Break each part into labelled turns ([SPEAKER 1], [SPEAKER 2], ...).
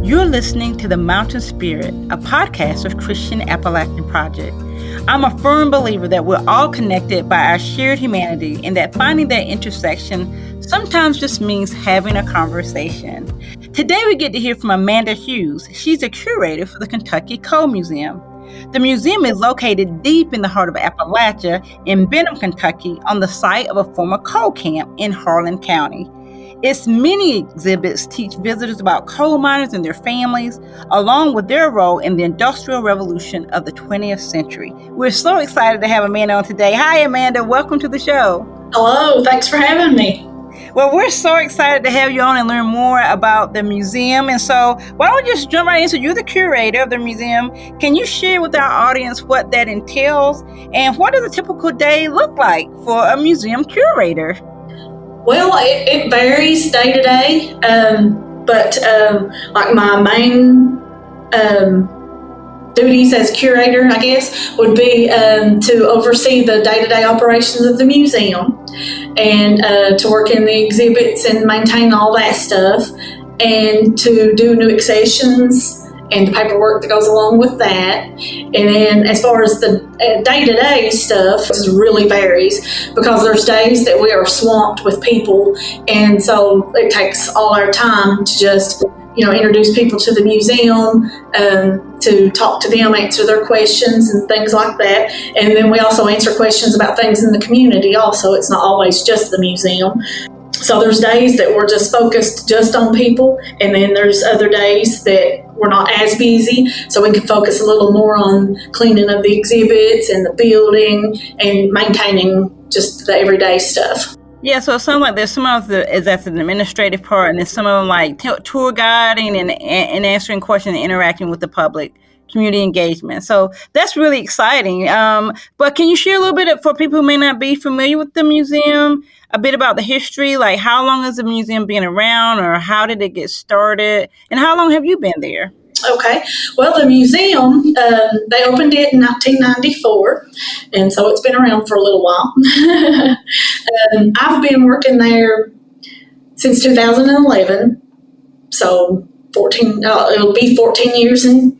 [SPEAKER 1] You're listening to The Mountain Spirit, a podcast of Christian Appalachian Project. I'm a firm believer that we're all connected by our shared humanity and that finding that intersection sometimes just means having a conversation. Today we get to hear from Amanda Hughes. She's a curator for the Kentucky Coal Museum. The museum is located deep in the heart of Appalachia in Benham, Kentucky, on the site of a former coal camp in Harlan County. Its many exhibits teach visitors about coal miners and their families, along with their role in the Industrial Revolution of the 20th century. We're so excited to have Amanda on today. Hi, Amanda. Welcome to the show.
[SPEAKER 2] Hello. Thanks for having me.
[SPEAKER 1] Well, we're so excited to have you on and learn more about the museum. And so why don't we just jump right into, you're the curator of the museum. Can you share with our audience what that entails? And what does a typical day look like for a museum curator?
[SPEAKER 2] Well, it varies day to day, but like my main duties as curator, I guess, would be to oversee the day-to-day operations of the museum and to work in the exhibits and maintain all that stuff, and to do new accessions and the paperwork that goes along with that. And then as far as the day-to-day stuff, it really varies because there's days that we are swamped with people, and so it takes all our time to just introduce people to the museum, to talk to them, answer their questions and things like that. And then we also answer questions about things in the community also. It's not always just the museum. So there's days that we're just focused just on people, and then there's other days that we're not as busy, so we can focus a little more on cleaning of the exhibits and the building and maintaining just the everyday stuff.
[SPEAKER 1] Yeah, so it sounds like there's some of that's an administrative part, and then some of them like tour guiding and answering questions and interacting with the public, community engagement. So that's really exciting. But can you share a little bit for people who may not be familiar with the museum, a bit about the history, like how long has the museum been around, or how did it get started, and how long have you been there?
[SPEAKER 2] Okay. Well, the museum, they opened it in 1994, and so it's been around for a little while. I've been working there since 2011, so it'll be 14 years in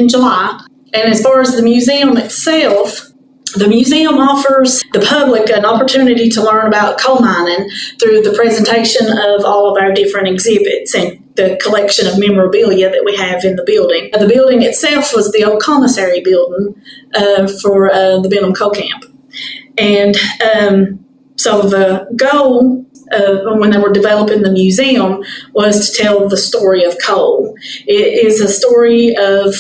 [SPEAKER 2] July. And as far as the museum itself, the museum offers the public an opportunity to learn about coal mining through the presentation of all of our different exhibits and the collection of memorabilia that we have in the building. The building itself was the old commissary building for the Benham Coal Camp. And so the goal when they were developing the museum was to tell the story of coal. It is a story of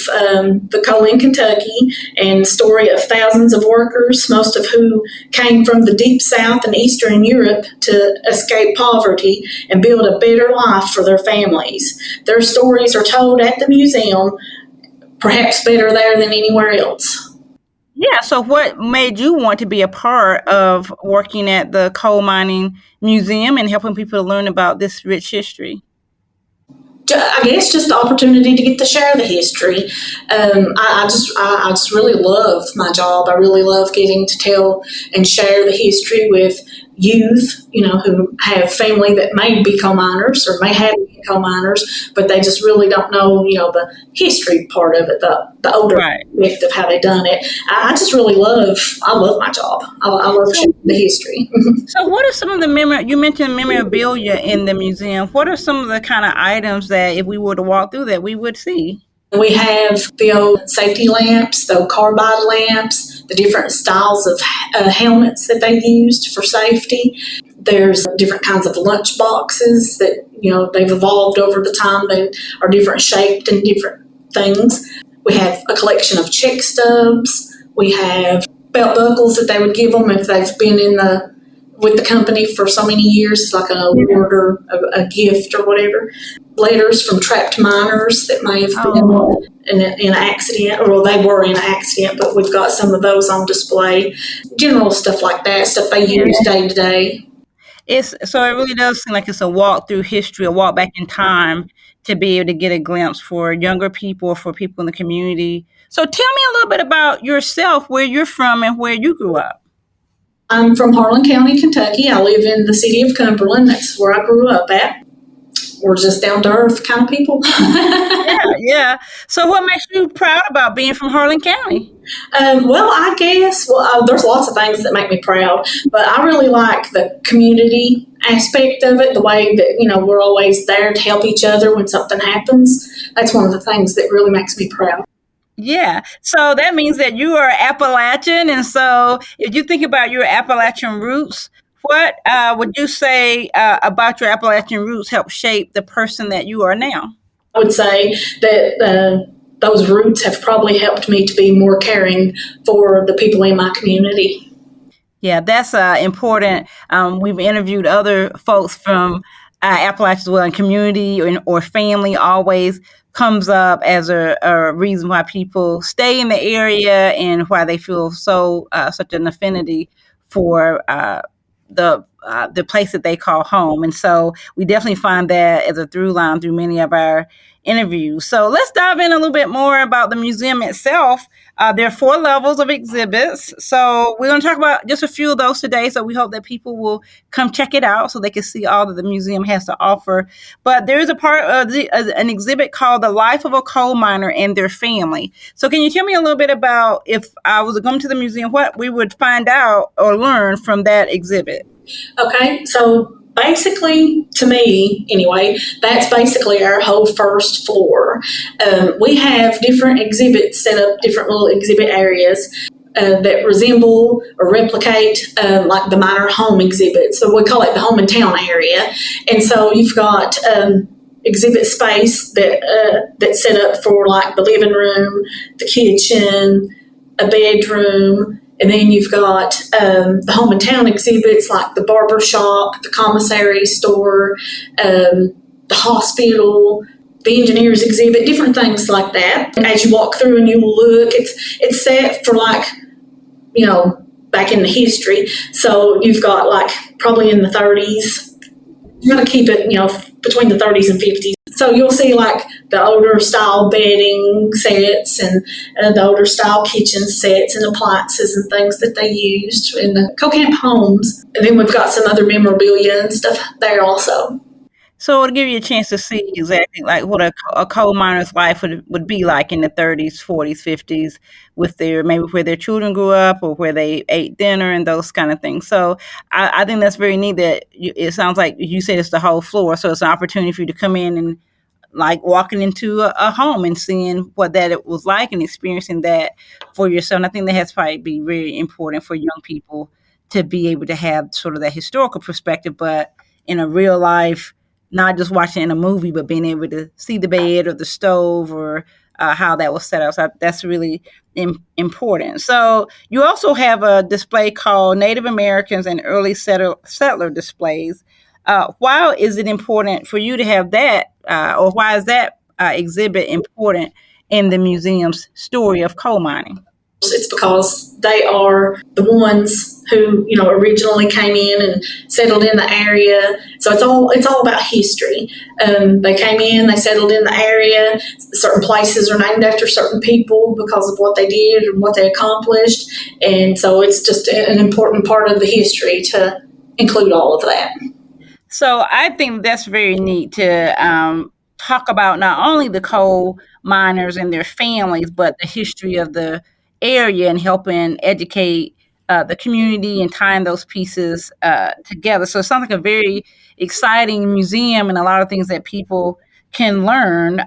[SPEAKER 2] the coal in Kentucky and story of thousands of workers, most of who came from the deep South and Eastern Europe to escape poverty and build a better life for their families. Their stories are told at the museum, perhaps better there than anywhere else.
[SPEAKER 1] Yeah, so what made you want to be a part of working at the coal mining museum and helping people to learn about this rich history?
[SPEAKER 2] I guess just the opportunity to get to share the history. I just really love my job. I really love getting to tell and share the history with youth, who have family that may be coal miners or may have been coal miners, but they just really don't know, the history part of it, the older aspect of how they done it. I just really love my job. I love sharing the history.
[SPEAKER 1] So what are some of the you mentioned memorabilia in the museum. What are some of the kind of items that if we were to walk through that we would see?
[SPEAKER 2] We have the old safety lamps, the old carbide lamps, the different styles of helmets that they used for safety. There's different kinds of lunch boxes that, they've evolved over the time. They are different shaped and different things. We have a collection of check stubs. We have belt buckles that they would give them if they've been with the company for so many years. It's like an award or a gift or whatever. Letters from trapped miners that may have been in an accident, or they were in an accident, but we've got some of those on display. General stuff like that, stuff they use day to day.
[SPEAKER 1] So it really does seem like it's a walk through history, a walk back in time to be able to get a glimpse for younger people, for people in the community. So tell me a little bit about yourself, where you're from and where you grew up.
[SPEAKER 2] I'm from Harlan County, Kentucky. I live in the city of Cumberland. That's where I grew up at. we're just down to earth kind of people.
[SPEAKER 1] Yeah. So what makes you proud about being from Harlan County?
[SPEAKER 2] Well, I guess, there's lots of things that make me proud, but I really like the community aspect of it, the way that, we're always there to help each other when something happens. That's one of the things that really makes me proud.
[SPEAKER 1] Yeah. So that means that you are Appalachian. And so if you think about your Appalachian roots, what would you say about your Appalachian roots helped shape the person that you are now?
[SPEAKER 2] I would say that those roots have probably helped me to be more caring for the people in my community.
[SPEAKER 1] Yeah, that's important. We've interviewed other folks from Appalachia as well, and community or family always comes up as a reason why people stay in the area and why they feel such an affinity for the place that they call home. And so we definitely find that as a through line through many of our interviews. So let's dive in a little bit more about the museum itself. There are 4 levels of exhibits. So we're going to talk about just a few of those today. So we hope that people will come check it out so they can see all that the museum has to offer. But there is a part of an exhibit called The Life of a Coal Miner and Their Family. So can you tell me a little bit about, if I was going to the museum, what we would find out or learn from that exhibit?
[SPEAKER 2] Okay, so basically, to me anyway, that's basically our whole first floor. We have different exhibits set up, different little exhibit areas that resemble or replicate like the miner home exhibit. So we call it the home and town area. And so you've got exhibit space that's set up for like the living room, the kitchen, a bedroom. And then you've got the home and town exhibits like the barber shop, the commissary store, the hospital, the engineers exhibit, different things like that. As you walk through and you look, it's set for like, back in the history. So you've got like probably in the 30s. You got to keep it, between the 30s and 50s. So you'll see like the older style bedding sets and the older style kitchen sets and appliances and things that they used in the coal camp homes. And then we've got some other memorabilia and stuff there also.
[SPEAKER 1] So it'll give you a chance to see exactly like what a coal miner's life would be like in the 30s, 40s, 50s, with maybe where their children grew up or where they ate dinner and those kind of things. So I think that's very neat that it sounds like you said it's the whole floor. So it's an opportunity for you to come in and like walking into a home and seeing what that it was like and experiencing that for yourself. And I think that has probably be very important for young people to be able to have sort of that historical perspective, but in a real life, not just watching in a movie, but being able to see the bed or the stove or how that was set up. So that's really important. So you also have a display called Native Americans and Early Settler Displays. Why is it important for you to have that, or why is that exhibit important in the museum's story of coal mining?
[SPEAKER 2] It's because they are the ones who, originally came in and settled in the area. So it's all about history. They came in, they settled in the area. Certain places are named after certain people because of what they did and what they accomplished. And so it's just an important part of the history to include all of that.
[SPEAKER 1] So I think that's very neat to talk about not only the coal miners and their families, but the history of the area and helping educate the community and tying those pieces together. So it sounds like a very exciting museum and a lot of things that people can learn.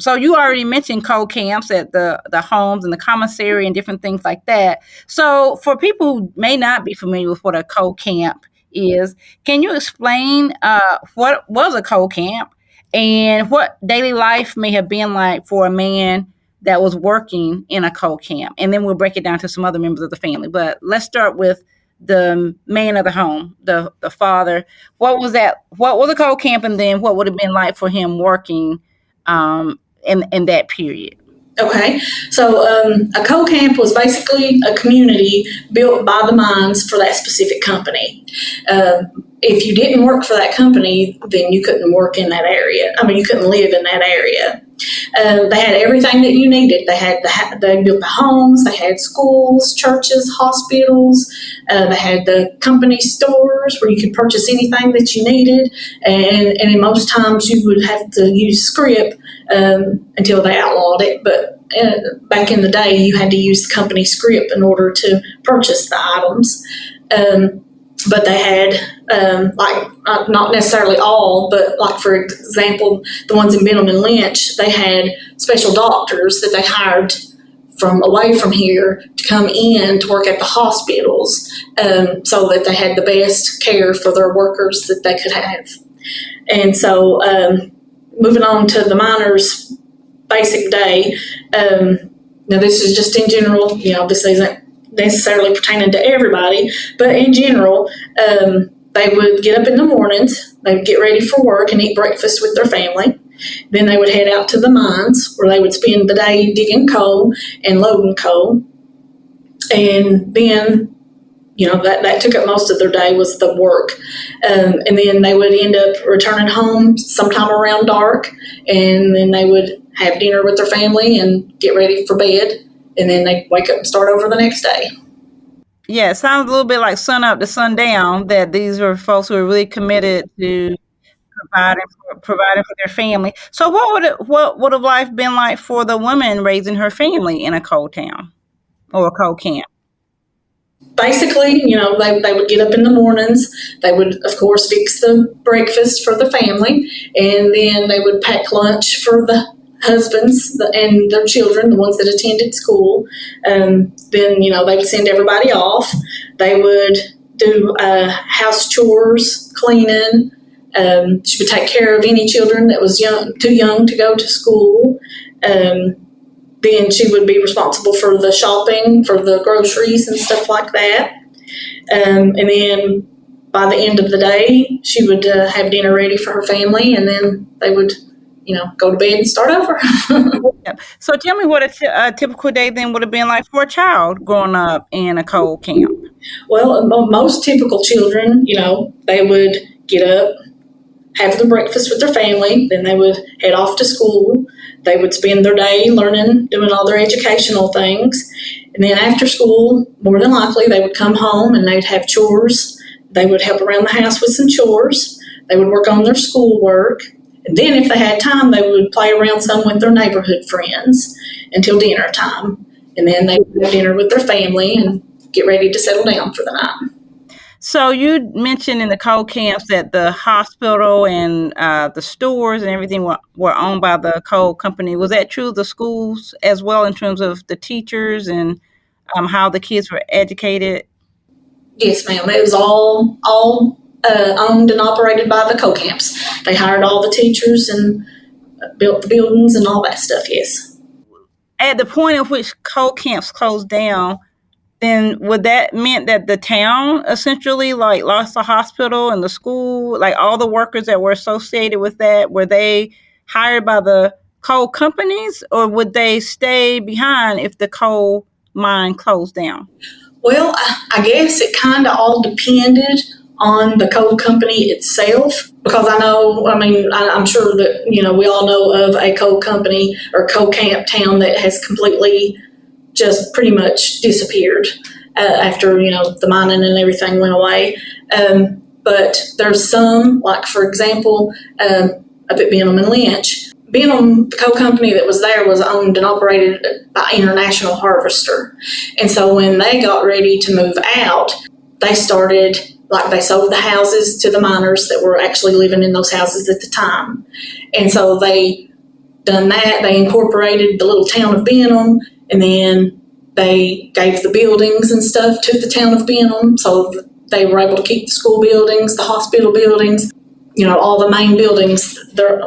[SPEAKER 1] So you already mentioned coal camps at the homes and the commissary and different things like that. So for people who may not be familiar with what a coal camp is, can you explain what was a coal camp and what daily life may have been like for a man that was working in a coal camp? And then we'll break it down to some other members of the family. But let's start with the man of the home, the father. What was that? What was a coal camp? And then what would have been like for him working in that period?
[SPEAKER 2] Okay, so a coal camp was basically a community built by the mines for that specific company. If you didn't work for that company, then you couldn't work in that area. I mean, you couldn't live in that area. They had everything that you needed. They built the homes, they had schools, churches, hospitals. They had the company stores where you could purchase anything that you needed. And in most times you would have to use script until they outlawed it. But back in the day, you had to use the company script in order to purchase the items. But they had, not necessarily all, but like, for example, the ones in Benham and Lynch, they had special doctors that they hired from away from here to come in to work at the hospitals, so that they had the best care for their workers that they could have. And so, moving on to the miners' basic day, now this is just in general, this isn't necessarily pertaining to everybody, but in general, they would get up in the mornings, they would get ready for work and eat breakfast with their family. Then they would head out to the mines where they would spend the day digging coal and loading coal. And then, that took up most of their day was the work. And then they would end up returning home sometime around dark, and then they would have dinner with their family and get ready for bed. And then they wake up and start over the next day.
[SPEAKER 1] Yeah, it sounds a little bit like sun up to sundown, that these were folks who were really committed to providing for their family. So what would have life been like for the woman raising her family in a coal town or a coal camp?
[SPEAKER 2] Basically, they would get up in the mornings. They would, of course, fix the breakfast for the family, and then they would pack lunch for the husbands and their children, the ones that attended school. Then, they would send everybody off. They would do house chores, cleaning. She would take care of any children that was too young to go to school. Then she would be responsible for the shopping, for the groceries and stuff like that. And then by the end of the day, she would have dinner ready for her family, and then they would go to bed and start over.
[SPEAKER 1] So tell me what a typical day then would have been like for a child growing up in a coal camp.
[SPEAKER 2] Well, most typical children, they would get up, have their breakfast with their family, then they would head off to school. They would spend their day learning, doing all their educational things. And then after school, more than likely, they would come home and they'd have chores. They would help around the house with some chores. They would work on their schoolwork. And then if they had time, they would play around some with their neighborhood friends until dinner time. And then they would have dinner with their family and get ready to settle down for the night.
[SPEAKER 1] So you mentioned in the coal camps that the hospital and the stores and everything were owned by the coal company. Was that true of the schools as well in terms of the teachers and how the kids were educated?
[SPEAKER 2] Yes, ma'am. It was all owned and operated by the coal camps. They hired all the teachers and built the buildings and all that stuff, yes.
[SPEAKER 1] At the point at which coal camps closed down, then would that meant that the town essentially lost the hospital and the school, like all the workers that were associated with that, were they hired by the coal companies, or would they stay behind if the coal mine closed down?
[SPEAKER 2] Well, I guess it kind of all depended on the coal company itself, because I'm sure that, we all know of a coal company or coal camp town that has completely just pretty much disappeared after, the mining and everything went away. But there's some, like, for example, up at Benham and Lynch. Benham, the coal company that was there, was owned and operated by International Harvester. And so when they got ready to move out, they started, they sold the houses to the miners that were actually living in those houses at the time. And so they done that. They incorporated the little town of Benham, and then they gave the buildings and stuff to the town of Benham, so they were able to keep the school buildings, the hospital buildings, all the main buildings.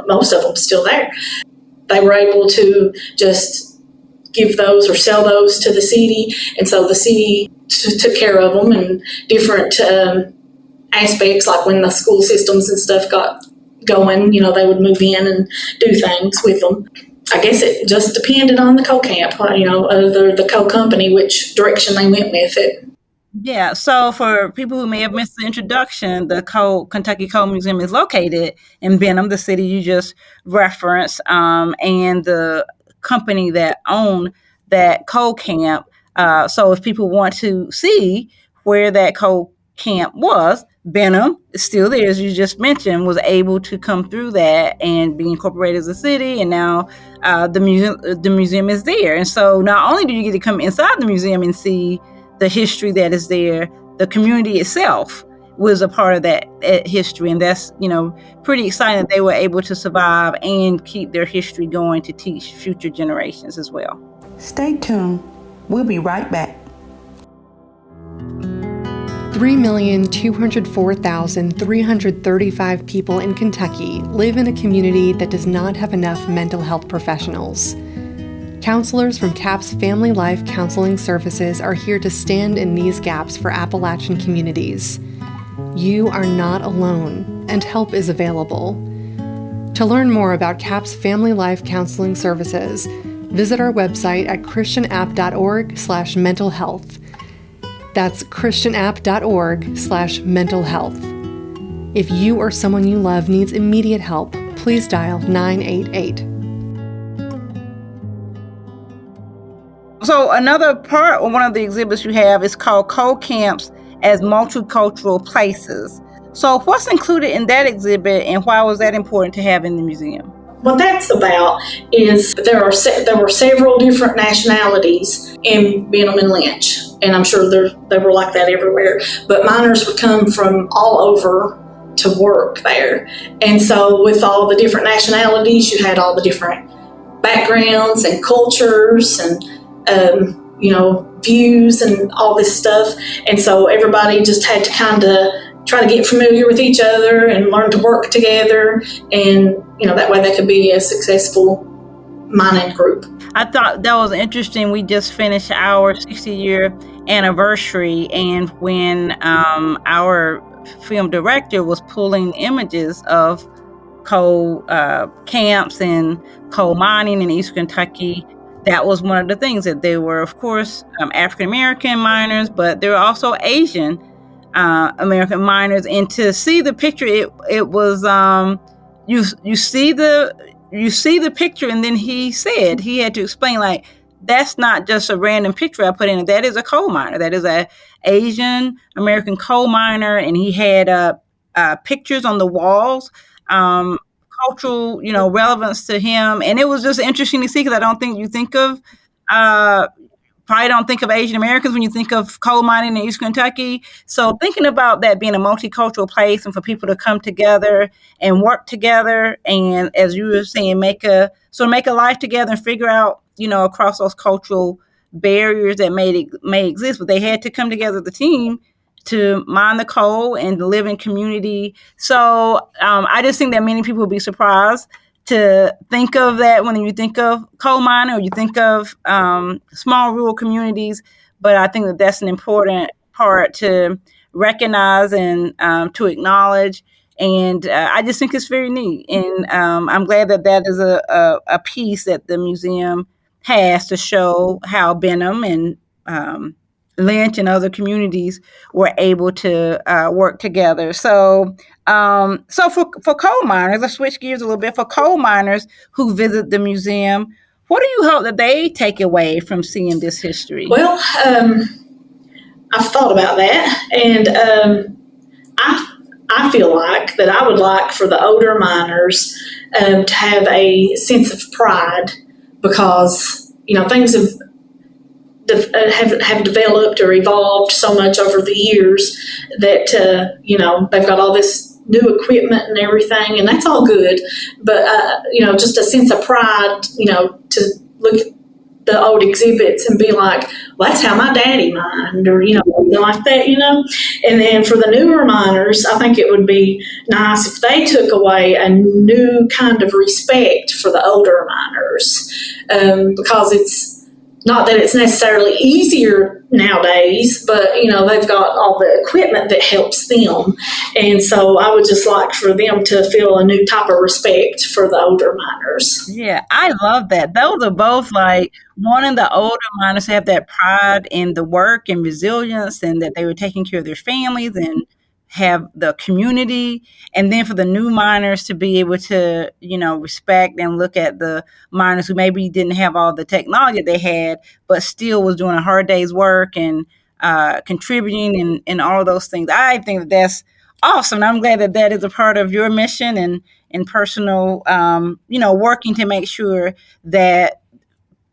[SPEAKER 2] Most of them still there. They were able to just give those or sell those to the city, and so the city took care of them in different aspects, like when the school systems and stuff got going, they would move in and do things with them. I guess it just depended on the coal camp, the coal company, which direction they went with it.
[SPEAKER 1] Yeah, so for people who may have missed the introduction, the Kentucky Coal Museum is located in Benham, the city you just referenced, and the company that owned that coal camp. So if people want to see where that coal camp was, Benham is still there, as you just mentioned, was able to come through that and be incorporated as a city, and now the museum is there. And so not only do you get to come inside the museum and see the history that is there, the community itself was a part of that history, and that's pretty exciting that they were able to survive and keep their history going to teach future generations as well.
[SPEAKER 3] Stay tuned. We'll be right back.
[SPEAKER 4] 3,204,335 people in Kentucky live in a community that does not have enough mental health professionals. Counselors from CAP's Family Life Counseling Services are here to stand in these gaps for Appalachian communities. You are not alone, and help is available. To learn more about CAP's Family Life Counseling Services, visit our website at christianapp.org/mental health. That's christianapp.org/mental health. If you or someone you love needs immediate help, please dial 988.
[SPEAKER 1] So another part, or one of the exhibits you have, is called Coal Camps as Multicultural Places. So what's included in that exhibit, and why was that important to have in the museum?
[SPEAKER 2] What that's about is there were several different nationalities in Benham and Lynch, and I'm sure they were like that everywhere. But miners would come from all over to work there, and so with all the different nationalities, you had all the different backgrounds and cultures and views and all this stuff, and so everybody just had to kind of try to get familiar with each other and learn to work together, and that way they could be a successful mining group.
[SPEAKER 1] I thought that was interesting. We just finished our 60-year anniversary, and when our film director was pulling images of coal camps and coal mining in East Kentucky, that was one of the things, that they were, of course, African-American miners, but there were also Asian American miners. And to see the picture, it was you see the picture, and then he said he had to explain, like, that's not just a random picture I put in. That is a coal miner. That is a Asian American coal miner, and he had pictures on the walls. Cultural, relevance to him, and it was just interesting to see, because I don't think you think of, probably don't think of Asian Americans when you think of coal mining in East Kentucky. So thinking about that being a multicultural place, and for people to come together and work together, and as you were saying, make a life together and figure out, across those cultural barriers that may exist, but they had to come together as a team to mine the coal and to live in community. So I just think that many people will be surprised to think of that when you think of coal mining, or you think of small rural communities. But I think that that's an important part to recognize and to acknowledge. And I just think it's very neat. And I'm glad that that is a piece that the museum has to show how Benham and Lynch and other communities were able to work together. So for coal miners, let's switch gears a little bit. For coal miners who visit the museum, what do you hope that they take away from seeing this history?
[SPEAKER 2] Well, I've thought about that, and I feel like that I would like for the older miners to have a sense of pride, because things have developed or evolved so much over the years that they've got all this new equipment and everything, and that's all good. But just a sense of pride, to look at the old exhibits and be like, well, that's how my daddy mined, or something like that. And then for the newer miners, I think it would be nice if they took away a new kind of respect for the older miners, because it's Not that it's necessarily easier nowadays, but they've got all the equipment that helps them. And so I would just like for them to feel a new type of respect for the older miners.
[SPEAKER 1] Yeah, I love that. Those are both like wanting the older miners to have that pride in the work and resilience, and that they were taking care of their families and have the community. And then for the new miners to be able to, respect and look at the miners who maybe didn't have all the technology they had, but still was doing a hard day's work and contributing and all of those things. I think that's awesome. I'm glad that that is a part of your mission and personal, working to make sure that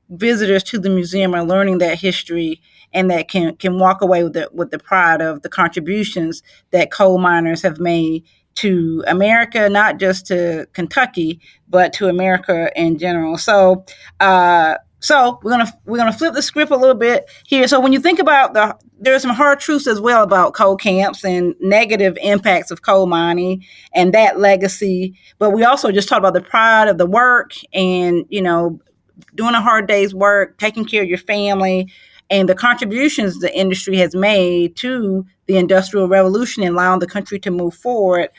[SPEAKER 1] visitors to the museum are learning that history and that can walk away with the pride of the contributions that coal miners have made to America, not just to Kentucky, but to America in general. So we're gonna flip the script a little bit here. So when you think about there are some hard truths as well about coal camps and negative impacts of coal mining and that legacy. But we also just talked about the pride of the work and doing a hard day's work, taking care of your family, and the contributions the industry has made to the Industrial Revolution and allowing the country to move forward.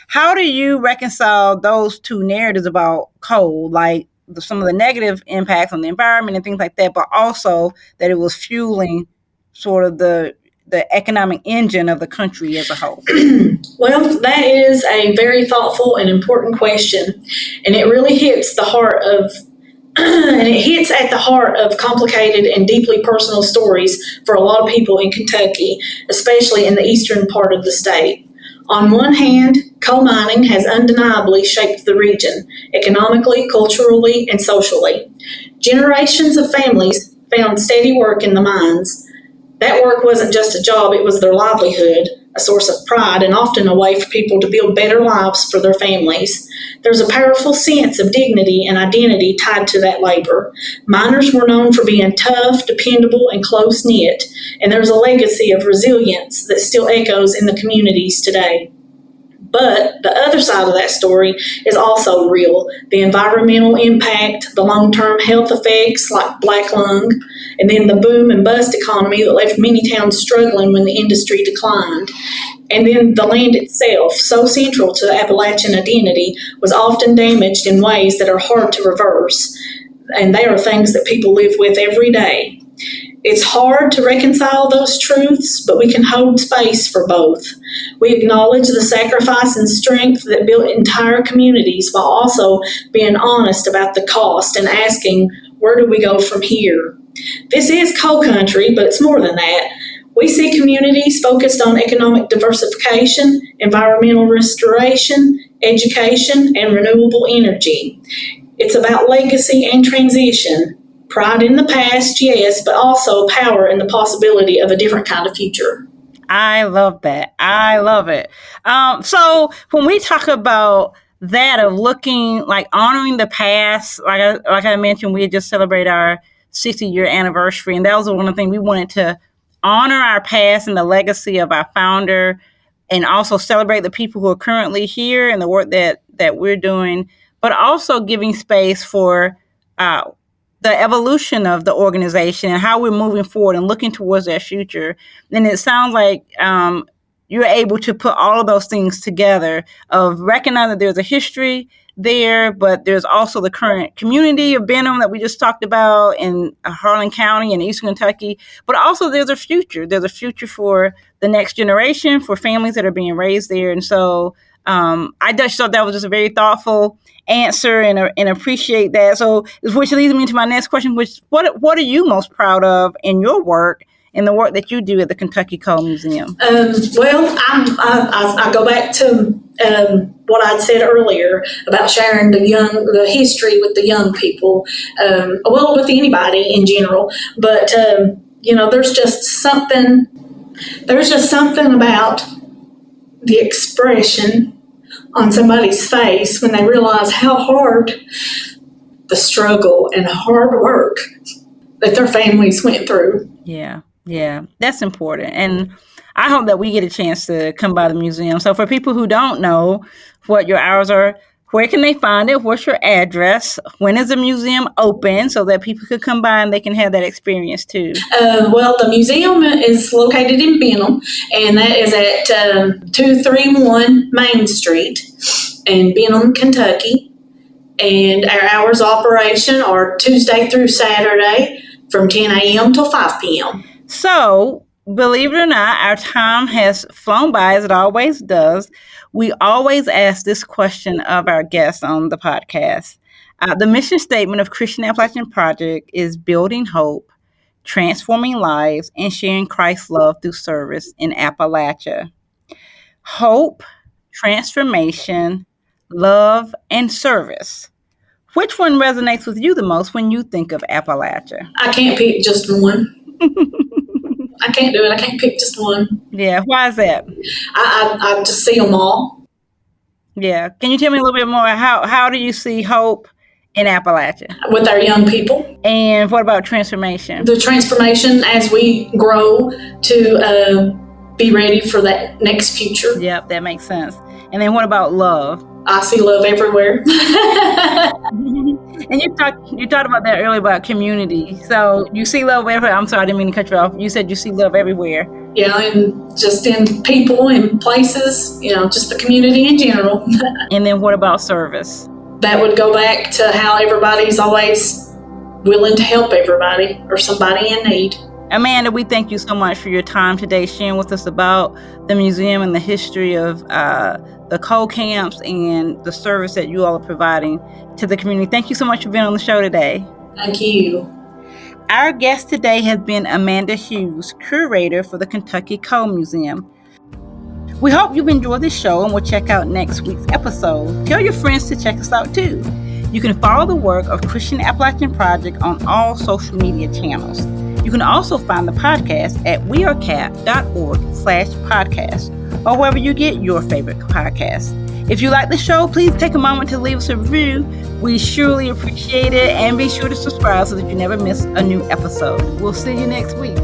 [SPEAKER 1] How do you reconcile those two narratives about coal, like some of the negative impacts on the environment and things like that, but also that it was fueling sort of the economic engine of the country as a whole?
[SPEAKER 2] Well, that is a very thoughtful and important question, and it really hits the heart of and it hits at the heart of complicated and deeply personal stories for a lot of people in Kentucky, especially in the eastern part of the state. On one hand, coal mining has undeniably shaped the region, economically, culturally, and socially. Generations of families found steady work in the mines. That work wasn't just a job, it was their livelihood, a source of pride, and often a way for people to build better lives for their families. There's a powerful sense of dignity and identity tied to that labor. Miners were known for being tough, dependable, and close-knit, and there's a legacy of resilience that still echoes in the communities today. But the other side of that story is also real. The environmental impact, the long-term health effects like black lung, and then the boom and bust economy that left many towns struggling when the industry declined. And then the land itself, so central to the Appalachian identity, was often damaged in ways that are hard to reverse. And they are things that people live with every day. It's hard to reconcile those truths, but we can hold space for both. We acknowledge the sacrifice and strength that built entire communities while also being honest about the cost and asking, where do we go from here? This is coal country, but it's more than that. We see communities focused on economic diversification, environmental restoration, education, and renewable energy. It's about legacy and transition. Pride in the past, yes, but also power in the possibility of a different kind of future.
[SPEAKER 1] I love that. I love it. So when we talk about that of looking, like honoring the past, like I mentioned, we had just celebrated our 60-year anniversary, and that was one of the things we wanted to honor our past and the legacy of our founder, and also celebrate the people who are currently here and the work that we're doing, but also giving space for the evolution of the organization and how we're moving forward and looking towards that future. And it sounds like you're able to put all of those things together of recognizing that there's a history there, but there's also the current community of Benham that we just talked about in Harlan County and Eastern Kentucky, but also there's a future. There's a future for the next generation, for families that are being raised there. And so I just thought that was just a very thoughtful answer and appreciate that. So, which leads me to my next question, which what are you most proud of in your work and the work that you do at the Kentucky Coal Museum?
[SPEAKER 2] Well, I go back to what I'd said earlier about sharing the history with the young people, with anybody in general. But there's just something about the expression on somebody's face when they realize how hard the struggle and hard work that their families went through.
[SPEAKER 1] Yeah, that's important. And I hope that we get a chance to come by the museum. So for people who don't know what your hours are, Where can they find it? What's your address? When is the museum open so that people could come by and they can have that experience too?
[SPEAKER 2] Well, the museum is located in Benham, and that is at 231 Main Street in Benham, Kentucky. And our hours of operation are Tuesday through Saturday from 10 a.m. till 5 p.m.
[SPEAKER 1] So, believe it or not, our time has flown by, as it always does. We always ask this question of our guests on the podcast. The mission statement of Christian Appalachian Project is building hope, transforming lives, and sharing Christ's love through service in Appalachia. Hope, transformation, love, and service. Which one resonates with you the most when you think of Appalachia?
[SPEAKER 2] I can't pick just one. I can't do it. I can't pick just one.
[SPEAKER 1] Yeah, why is that?
[SPEAKER 2] I just see them all.
[SPEAKER 1] Yeah. Can you tell me a little bit more? How do you see hope in Appalachia?
[SPEAKER 2] With our young people.
[SPEAKER 1] And what about transformation?
[SPEAKER 2] The transformation as we grow to be ready for that next future.
[SPEAKER 1] Yep, that makes sense. And then what about love?
[SPEAKER 2] I see love everywhere.
[SPEAKER 1] And you talked about that earlier about community. So you see love everywhere. I'm sorry, I didn't mean to cut you off. You said you see love everywhere.
[SPEAKER 2] Yeah, and just in people and places, just the community in general.
[SPEAKER 1] And then what about service?
[SPEAKER 2] That would go back to how everybody's always willing to help everybody or somebody in need.
[SPEAKER 1] Amanda, we thank you so much for your time today, sharing with us about the museum and the history of the coal camps and the service that you all are providing to the community. Thank you so much for being on the show today.
[SPEAKER 2] Thank you.
[SPEAKER 1] Our guest today has been Amanda Hughes, curator for the Kentucky Coal Museum. We hope you've enjoyed this show and will check out next week's episode. Tell your friends to check us out too. You can follow the work of Christian Appalachian Project on all social media channels. You can also find the podcast at wearecap.org/podcast or wherever you get your favorite podcasts. If you like the show, please take a moment to leave us a review. We surely appreciate it, and be sure to subscribe so that you never miss a new episode. We'll see you next week.